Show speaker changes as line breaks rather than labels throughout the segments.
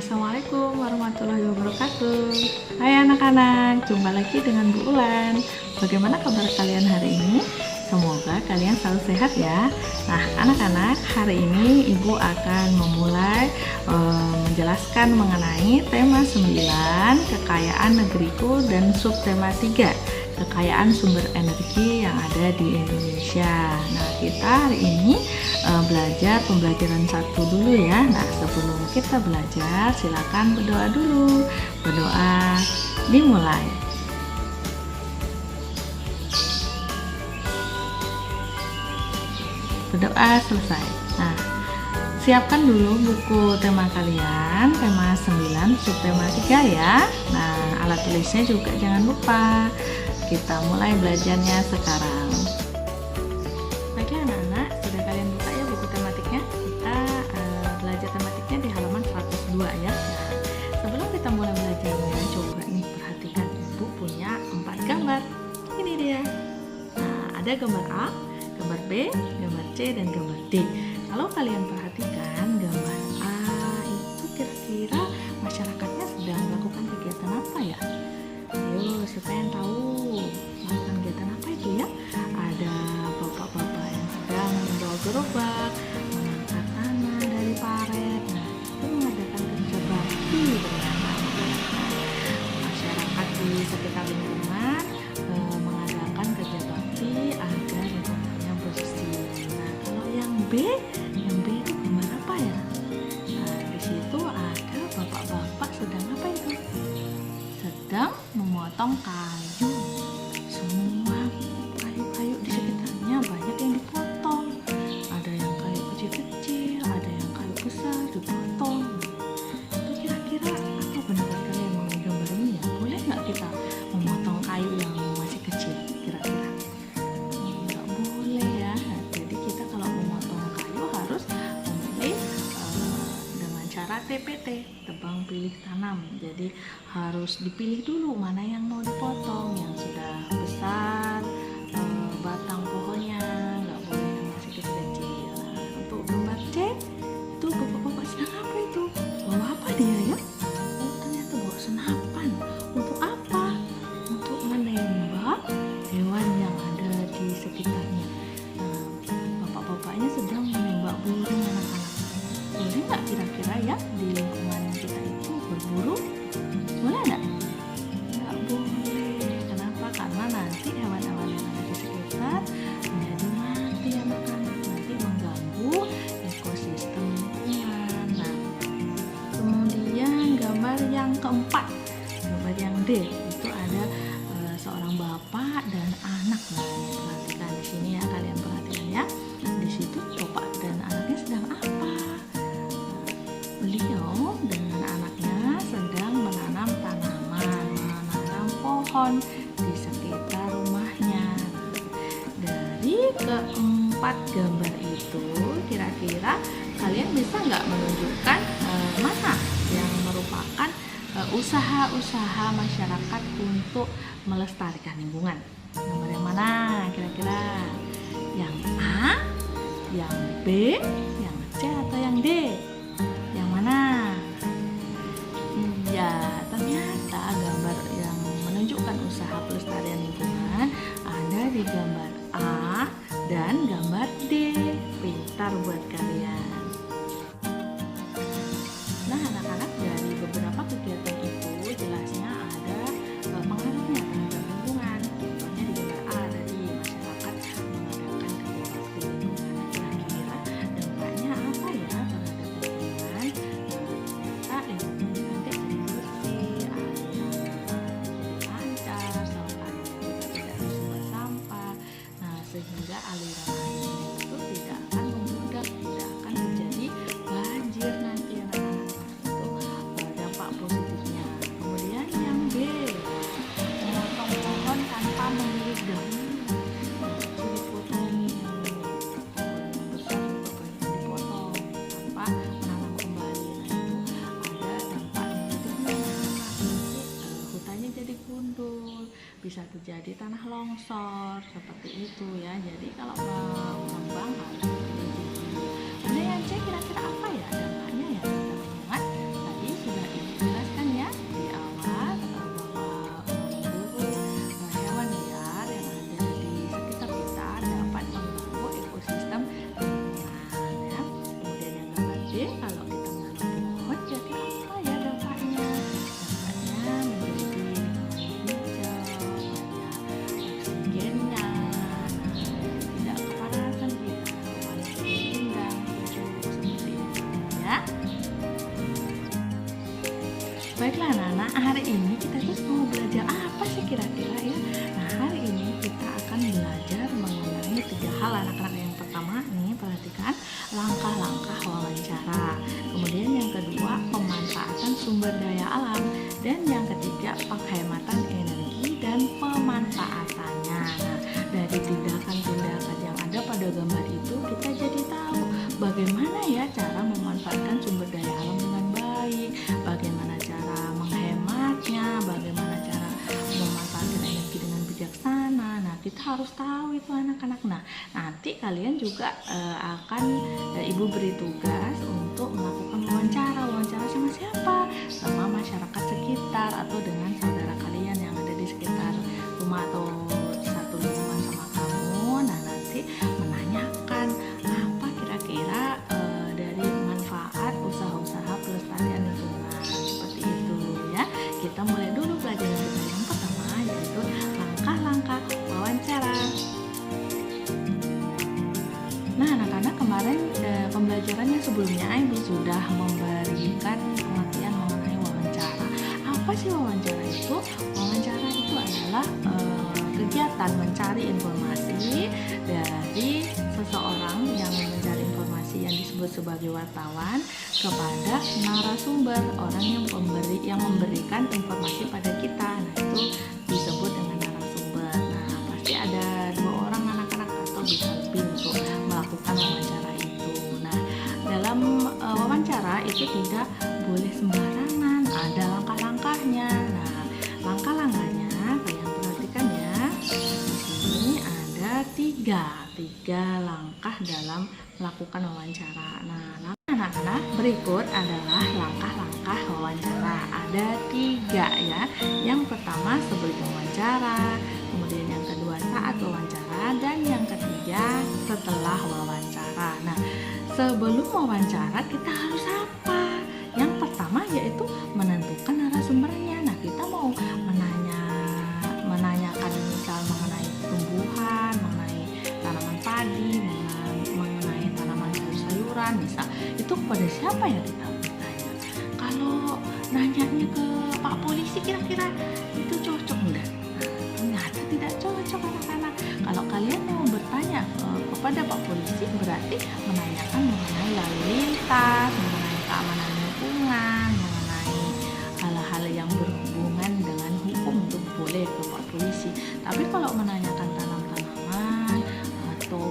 Assalamualaikum warahmatullahi wabarakatuh. Hai anak-anak, jumpa lagi dengan Bu Ulan. Bagaimana kabar kalian hari ini? Semoga kalian selalu sehat ya. Nah anak-anak, hari ini Ibu akan memulai menjelaskan mengenai tema 9, kekayaan negeriku, dan subtema 3, kekayaan sumber energi yang ada di Indonesia. Nah kita hari ini belajar pembelajaran 1 dulu ya. Nah sebelum kita belajar silakan berdoa dulu. Berdoa dimulai. Berdoa selesai. Nah siapkan dulu buku tema kalian, tema 9 subtema 3 ya. Nah alat tulisnya juga jangan lupa. Kita mulai belajarnya sekarang. Oke anak-anak, sudah kalian buka ya buku tematiknya? Kita belajar tematiknya di halaman 102 ya. Nah, sebelum kita mulai belajarnya, coba nih perhatikan, Ibu punya 4 gambar. Ini dia. Nah, ada gambar A, gambar B, gambar C, dan gambar D. Kalau kalian perhatikan gambar A itu kira-kira masyarakatnya sedang melakukan kegiatan apa ya? Ayo, siapa yang tahu melakukan kegiatan apa itu ya? Ada bapak-bapak yang sedang membawa gerobak, mengangkat tanah dari paret. Nah, itu mengadakan kerja bakti dengan anak-anak. Masyarakat di sekitar lingkungan mengadakan kerja bakti agar lingkungannya bersih. Nah, kalau yang B itu gambar apa ya? Nah, di situ ada bapak-bapak sedang apa itu? Sedang memotong kayu. Semua kayu-kayu di sekitarnya banyak yang dipotong. Ada yang kayu kecil-kecil, ada yang kayu besar dipotong. Itu kira-kira apa pendapat kalian mengenai gambar ini ya? Boleh nggak kita memotong kayu yang masih kecil kira-kira? Nggak boleh ya. Jadi kita kalau memotong kayu harus memilih dengan cara TPT, tebang pilih tanam. Jadi harus dipilih dulu mana yang mau dipotong, yang sudah besar batang pohonnya, nggak boleh yang masih kecil-kecil. Nah, untuk gambar C itu bapak-bapak sedang apa itu? Bawa apa dia ya? Oh, ternyata bawa senapan. Untuk apa? Untuk menembak hewan yang ada di sekitarnya. Nah, bapak-bapaknya sedang menembak burung anak-anak. Boleh nggak kira-kira ya di lingkungan kita itu berburu? Boleh nggak? Nggak boleh. Kenapa? Karena nanti hewan-hewan yang ada di sekitar menjadi mati anak-anak, nanti mengganggu ekosistem lingkungan. Nah, kemudian gambar yang keempat, gambar yang D itu ada seorang bapak dan anak. Nah, perhatikan di sini ya, kalian perhatikan ya. Di situ bapak dan anaknya sedang apa? Beliau dengan anaknya sedang menanam tanaman, menanam pohon di sekitar rumahnya. Dari keempat gambar itu, kira-kira kalian bisa nggak menunjukkan mana yang merupakan usaha-usaha masyarakat untuk melestarikan lingkungan? Gambar yang mana kira-kira? Yang A, yang B, yang C, atau yang D? Yang mana? Ya, ternyata gambar yang menunjukkan usaha pelestarian lingkungan ada di gambar A dan gambar D. Pintar buat kalian. Nah, anak-anak, dari beberapa kegiatan itu jelasnya ada pengaruhnya terhadap lingkungan. Contohnya di gambar A tadi, masyarakat mengadakan kerja bakti lingkungan. Kira-kira dampaknya apa ya terhadap lingkungan? Ternyata lingkungan nanti jadi bersih, airnya jadi lancar, salurannya juga tidak tersumbat sampah. Nah, sehingga aliran air itu tidak akan membludak, tidak akan terjadi banjir nanti anak-anak. Itu dampak positifnya. Kemudian yang B, memotong pohon tanpa memilih daun. Itu dipotong, pohon yang besar juga banyak dipotong tanpa menanam kembali. Nah, itu ada dampak negatifnya anak-anak. Nanti hutannya jadi gundul, bisa terjadi tanah longsor seperti itu ya. Jadi kalau mau mengembang harus dipilih. Ada yang C, kira-kira apa ya dampaknya ya terhadap lingkungan? Tadi sudah Baiklah anak-anak, hari ini kita tuh mau belajar apa sih kira-kira ya? Nah, hari ini kita akan belajar mengenai 3 hal anak-anak. Yang pertama nih, perhatikan langkah-langkah wawancara. Kemudian yang kedua, pemanfaatan sumber daya alam. Dan yang ketiga, penghematan energi dan pemanfaatannya. Nah, dari tindakan-tindakan yang ada pada gambar itu, kita jadi tahu bagaimana ya cara memanfaatkan sumber daya alam dengan baik, bagaimana cara menghematnya, bagaimana cara memanfaatkan energi dengan bijaksana. Nah, kita harus tahu itu anak-anak. Nah, nanti kalian juga Ibu beri tugas untuk melakukan wawancara. Wawancara sama siapa? Sama masyarakat sekitar atau dengan saudara kalian yang ada di sekitar rumah atau satu lingkungan sama kamu. Nah, nanti menanyakan apa kira-kira dari manfaat usaha-usaha pelestarian lingkungan, seperti itu ya. Kita mulai dulu pelajaran kita yang pertama, yaitu langkah-langkah wawancara. Nah, anak-anak, kemarin pembelajaran yang sebelumnya Ibu sudah memberikan pengertian mengenai wawancara. Apa sih wawancara itu? Wawancara itu adalah kegiatan mencari informasi dari seseorang yang mencari informasi yang disebut sebagai wartawan kepada narasumber, orang yang memberikan informasi pada kita. Nah, itu disebut dengan narasumber. Nah, pasti ada 2 orang anak-anak atau bisa lebih untuk melakukan wawancara itu. Nah, dalam wawancara itu tidak boleh sembarangan, ada langkah-langkahnya. Nah, langkah-langkahnya kalian perhatikan ya. Di sini ada tiga langkah dalam melakukan wawancara. Nah, anak-anak, berikut adalah langkah-langkah wawancara. Ada 3 ya. Yang pertama sebelum wawancara, kemudian yang kedua saat wawancara, dan yang ketiga setelah wawancara. Nah, sebelum wawancara kita harus apa? Yang pertama yaitu menentukan narasumbernya. Nah, kita mau menanyakan misal mengenai tumbuhan, mengenai tanaman padi, mengenai tanaman sayur-sayuran, misal itu kepada siapa ya kita bertanya? Kalau nanyanya ke Pak Polisi kira-kira itu cocok enggak? Ternyata tidak cocok anak-anak. Kalau kalian mau bertanya kepada Pak Polisi, berarti menanyakan mengenai lalu lintas, mengenai keamanan lingkungan, mengenai hal-hal yang berhubungan dengan hukum itu boleh ke Pak Polisi. Tapi kalau menanyakan tanam-tanaman atau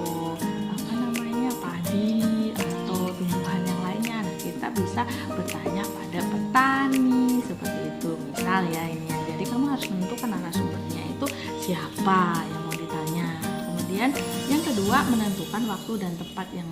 padi atau tumbuhan yang lainnya, nah kita bisa bertanya pada petani seperti itu. Misal ya ini ya. Jadi kamu harus menentukan narasumbernya itu siapa yang mau ditanya. Kemudian yang kedua, menentukan waktu dan tempat yang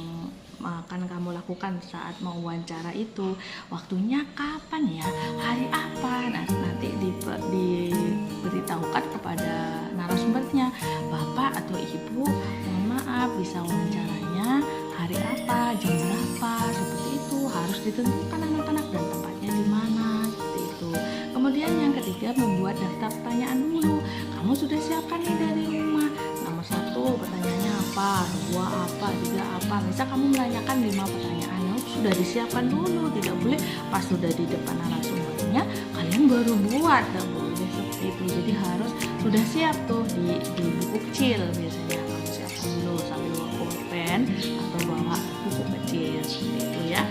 akan kamu lakukan saat mau wawancara itu. Waktunya kapan ya? Hari apa? Nah, nanti diberitahukan kepada narasumbernya, Bapak atau Ibu, mohon maaf bisa wawancaranya hari apa, jam berapa, seperti itu. Harus ditentukan anak-anak, dan tempatnya di mana, seperti itu. Kemudian yang ketiga, membuat daftar pertanyaan dulu. Kamu sudah siapkan nih dari rumah. Nomor 1 pertanyaannya apa, 2 apa, 3 apa. Misal kamu menanyakan 5 pertanyaan, sudah disiapkan dulu. Tidak boleh pas sudah di depan narasumbernya kalian baru buat, tidak boleh seperti itu. Jadi harus sudah siap tuh di buku kecil. Biasanya kamu siapkan dulu sambil bawa pulpen atau bawa buku kecil, seperti itu ya.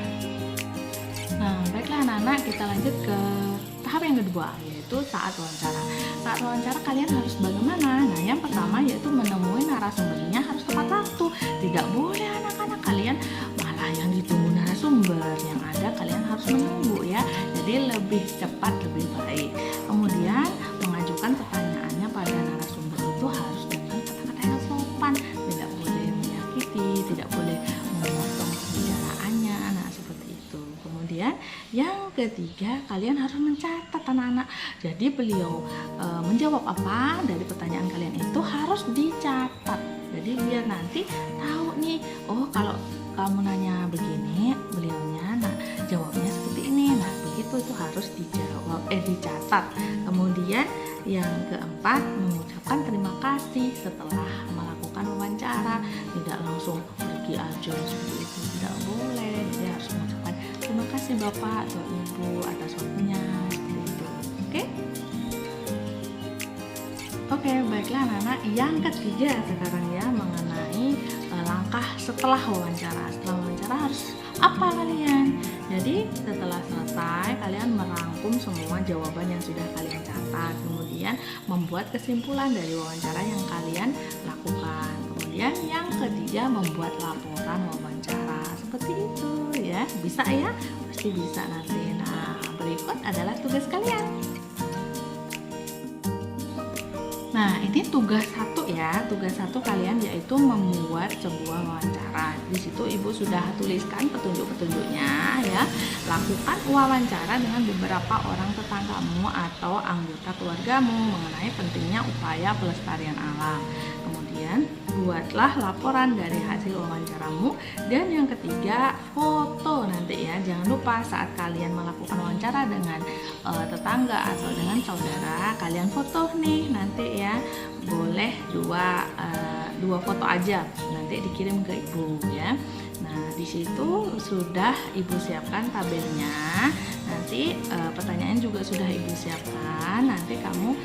Nah, baiklah anak-anak, kita lanjut ke tahap yang kedua, yaitu saat wawancara. Saat wawancara kalian harus bagaimana? Nah, yang pertama yaitu menemui narasumbernya harus tepat waktu. Tidak boleh anak-anak kalian malah yang ditunggu narasumber, yang ada kalian harus menunggu ya. Jadi lebih cepat lebih baik. Kemudian mengajukan pertanyaannya pada narasumber itu harus dengan kata-kata yang sopan, tidak boleh menyakiti, tidak boleh memotong pembicaraannya. Nah, seperti itu. Kemudian yang ketiga, kalian harus mencatat anak-anak. Jadi beliau menjawab apa dari pertanyaan kalian itu harus dicatat. Jadi biar nanti tahu nih, oh kalau kamu nanya begini, beliaunya nah jawabnya seperti ini. Nah, begitu itu harus dicatat. Kemudian yang keempat, mengucapkan terima kasih setelah melakukan wawancara. Tidak langsung pergi aja seperti itu, tidak boleh. Jadi harus mengucapkan terima kasih Bapak atau Ibu atas waktunya, seperti Oke, baiklah anak-anak. Yang ketiga sekarang ya, mengenai langkah setelah wawancara. Setelah wawancara harus apa kalian? Jadi setelah selesai kalian merangkum semua jawaban yang sudah kalian catat, kemudian membuat kesimpulan dari wawancara yang kalian lakukan. Kemudian yang ketiga membuat laporan wawancara. Seperti itu ya. Bisa ya? Pasti bisa nanti. Nah, berikut adalah tugas kalian. Nah, ini tugas satu ya. Tugas satu kalian yaitu membuat sebuah wawancara. Di situ Ibu sudah tuliskan petunjuk-petunjuknya ya. Lakukan wawancara dengan beberapa orang tetanggamu atau anggota keluargamu mengenai pentingnya upaya pelestarian alam. Kemudian buatlah laporan dari hasil wawancaramu. Dan yang ketiga, foto nanti ya. Jangan lupa saat kalian melakukan wawancara dengan tetangga atau dengan saudara, kalian foto nih nanti ya. Boleh dua foto aja, nanti dikirim ke Ibu ya. Nah, di situ sudah Ibu siapkan tabelnya. Nanti pertanyaan juga sudah Ibu siapkan. Nanti kamu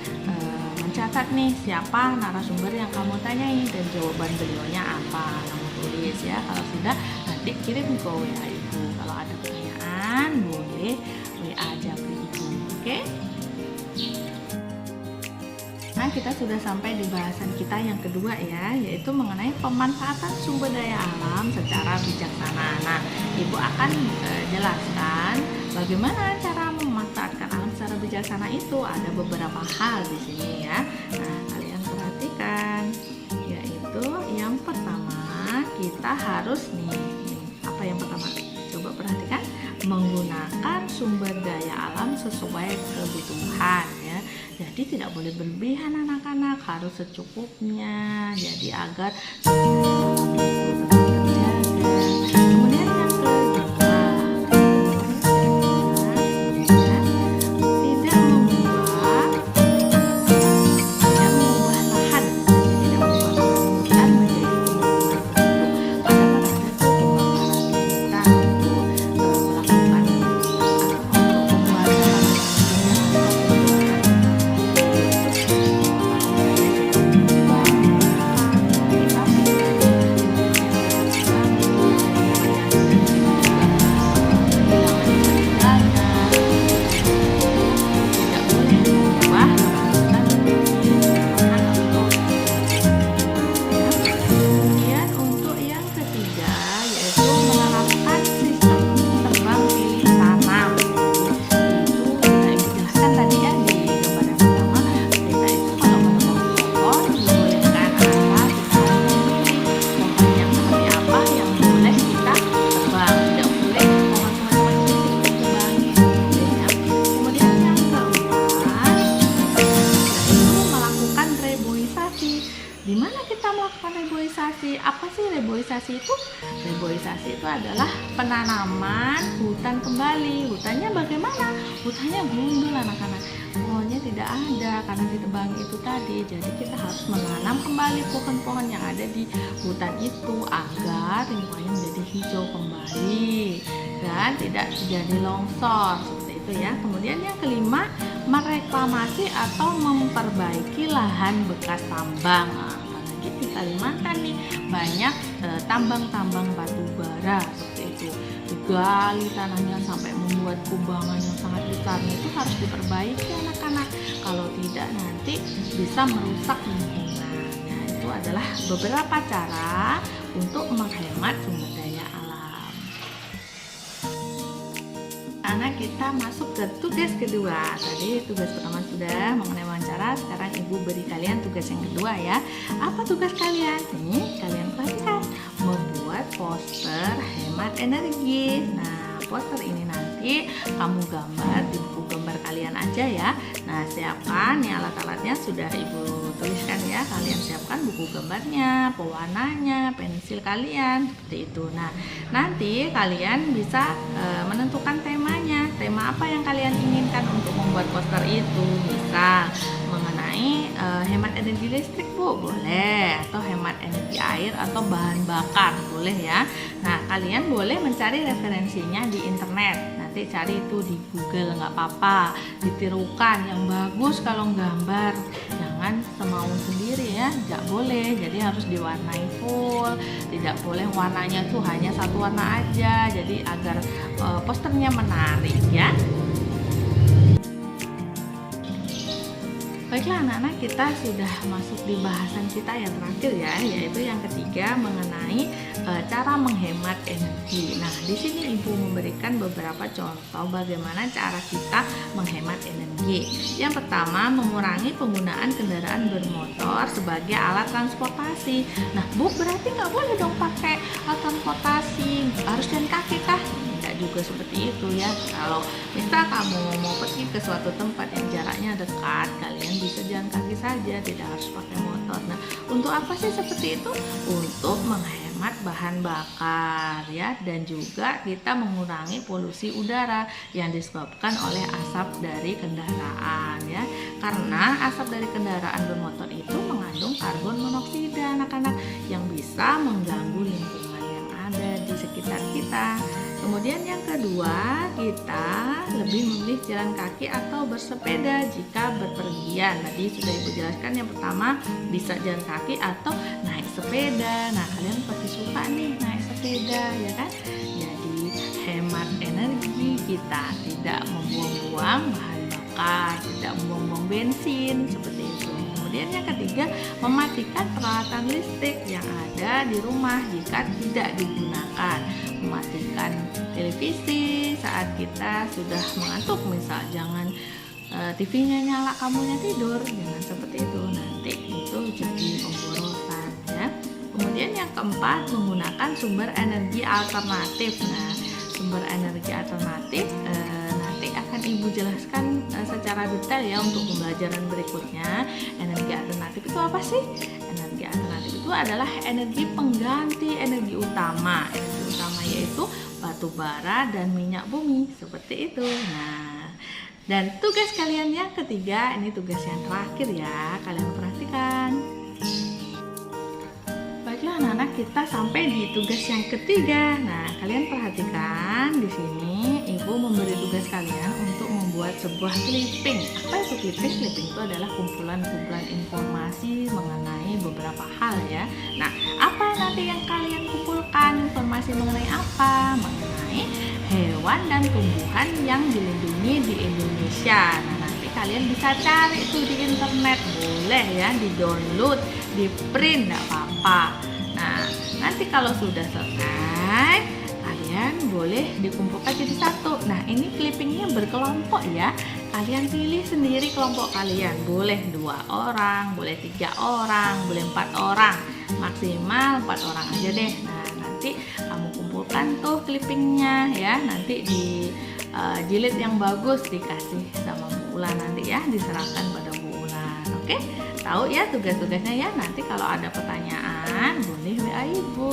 mencatat nih siapa narasumber yang kamu tanyai dan jawaban beliaunya apa. Kamu tulis ya. Kalau sudah, nanti kirim ke WA Ibu. Kalau ada pertanyaan boleh WA aja ke Ibu. Oke? Nah, kita sudah sampai di bahasan kita yang kedua ya, yaitu mengenai pemanfaatan sumber daya alam secara bijaksana. Nah, Ibu akan jelaskan bagaimana cara memanfaatkan alam secara bijaksana itu. Ada beberapa hal di sini ya. Nah, kalian perhatikan, yaitu yang pertama kita harus apa yang pertama? Coba perhatikan, menggunakan sumber daya alam sesuai kebutuhan ya. Jadi tidak boleh berlebihan anak-anak, harus secukupnya. Jadi agar kemudian yang kedua, tidak mengubah lahan, tidak mengubah hutan menjadi pemukiman penduduk. Kadang-kadang ada tuh pembakaran hutan untuk melakukan apa sih reboisasi itu? Reboisasi itu adalah penanaman hutan kembali. Hutannya bagaimana? Hutannya gundul anak-anak. Pohonnya tidak ada karena ditebang itu tadi. Jadi kita harus menanam kembali pohon-pohon yang ada di hutan itu agar lingkungannya menjadi hijau kembali dan tidak terjadi longsor seperti itu ya. Kemudian yang kelima, mereklamasi atau memperbaiki lahan bekas tambang. Di Kalimantan nih banyak tambang-tambang batu bara seperti itu, digali tanahnya sampai membuat kubangan yang sangat besar. Itu harus diperbaiki anak-anak, kalau tidak nanti bisa merusak lingkungan. Nah, itu adalah beberapa cara untuk menghemat sumber daya alam. Anak, kita masuk ke tugas kedua. Tadi tugas pertama sudah mengenai wawancara, sekarang Ibu beri kalian tugas yang kedua ya. Apa tugas kalian? Nih, kalian perhatikan, membuat poster hemat energi. Nah, poster ini nanti kamu gambar di buku gambar kalian aja ya. Nah, siapkan nih alat-alatnya sudah Ibu tuliskan ya. Kalian siapkan buku gambarnya, pewarnanya, pensil kalian seperti itu. Nah, nanti kalian bisa menentukan temanya. Tema apa yang kalian inginkan untuk membuat poster itu? Misal mengenai hemat energi listrik, Bu, boleh, atau hemat energi air atau bahan bakar, boleh ya. Nah, kalian boleh mencari referensinya di internet. Nanti cari itu di Google, nggak apa-apa. Ditirukan yang bagus kalau gambar. Jangan jangan semau sendiri ya, nggak boleh. Jadi harus diwarnai full, tidak boleh warnanya tuh hanya satu warna aja, jadi agar posternya menarik ya. Baiklah anak-anak, kita sudah masuk di bahasan kita yang terakhir ya, yaitu yang ketiga mengenai cara menghemat energi. Nah, di sini Ibu memberikan beberapa contoh bagaimana cara kita menghemat energi. Yang pertama, mengurangi penggunaan kendaraan bermotor sebagai alat transportasi. Nah, Bu, berarti nggak boleh dong pakai alat transportasi, harus jalan kaki kah? Tidak juga seperti itu ya. Kalau misal kamu mau pergi ke suatu tempat yang jaraknya dekat, kalian bisa jalan kaki saja, tidak harus pakai motor. Nah, untuk apa sih seperti itu? Untuk menghemat bahan bakar ya, dan juga kita mengurangi polusi udara yang disebabkan oleh asap dari kendaraan ya. Karena asap dari kendaraan bermotor itu mengandung karbon monoksida anak-anak yang bisa mengganggu lingkungan yang ada di sekitar kita. Kemudian yang kedua, kita lebih memilih jalan kaki atau bersepeda jika berpergian. Tadi sudah Ibu jelaskan, yang pertama bisa jalan kaki atau naik sepeda. Nah, kalian pasti suka nih naik sepeda ya kan? Jadi hemat energi kita, tidak membuang-buang bahan bakar, tidak membuang bensin seperti itu. Kemudian yang ketiga, mematikan peralatan listrik yang ada di rumah jika tidak digunakan. Mematikan televisi saat kita sudah mengantuk misal, jangan TV-nya nyala kamunya tidur, jangan seperti itu, nanti itu jadi pemborosan ya. Kemudian yang keempat, menggunakan sumber energi alternatif. Nah, sumber energi alternatif nanti akan Ibu jelaskan secara detail ya untuk pembelajaran berikutnya. Energi alternatif itu apa sih? Energi alternatif itu adalah energi pengganti energi utama. Energi utama yaitu batu bara dan minyak bumi, seperti itu. Nah, dan tugas kalian yang ketiga, ini tugas yang terakhir ya, kalian perhatikan. Baiklah anak-anak, kita sampai di tugas yang ketiga. Nah, kalian perhatikan di sini Ibu memberi tugas kalian untuk membuat sebuah clipping. Apa itu clipping? Clipping itu adalah kumpulan-kumpulan informasi mengenai beberapa hal ya. Nah, apa nanti yang kalian kumpulkan? Informasi mengenai apa? Mengenai hewan dan tumbuhan yang dilindungi di Indonesia. Nah, nanti kalian bisa cari itu di internet, boleh ya, di-download, di-print, enggak apa-apa. Nah, nanti kalau sudah selesai, kalian boleh dikumpulkan jadi satu. Nah, ini clippingnya berkelompok ya. Kalian pilih sendiri kelompok kalian. Boleh 2 orang, boleh 3 orang, boleh 4 orang. Maksimal 4 orang aja deh. Nah, nanti kamu kumpulkan tuh clippingnya ya. Nanti di jilid yang bagus dikasih sama Bu Ulan nanti ya, diserahkan pada Bu Ulan. Oke? Tahu ya tugas-tugasnya ya. Nanti kalau ada pertanyaan boleh WA Ibu.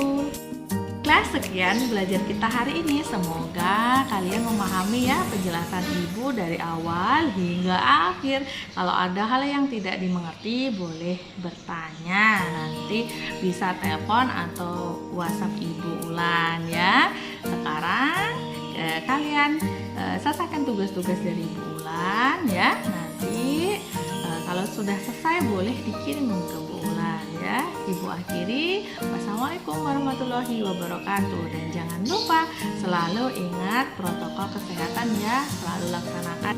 Kelas sekian belajar kita hari ini. Semoga kalian memahami ya penjelasan Ibu dari awal hingga akhir. Kalau ada hal yang tidak dimengerti boleh bertanya. Nanti bisa telepon atau WhatsApp Ibu Ulan ya. Sekarang kalian selesaikan tugas-tugas dari Ibu Ulan ya. Nanti kalau sudah selesai boleh dikirim ke Bu Ulan ya. Ibu akhiri, wassalamualaikum warahmatullahi wabarakatuh. Dan jangan lupa selalu ingat protokol kesehatan ya, selalu laksanakan.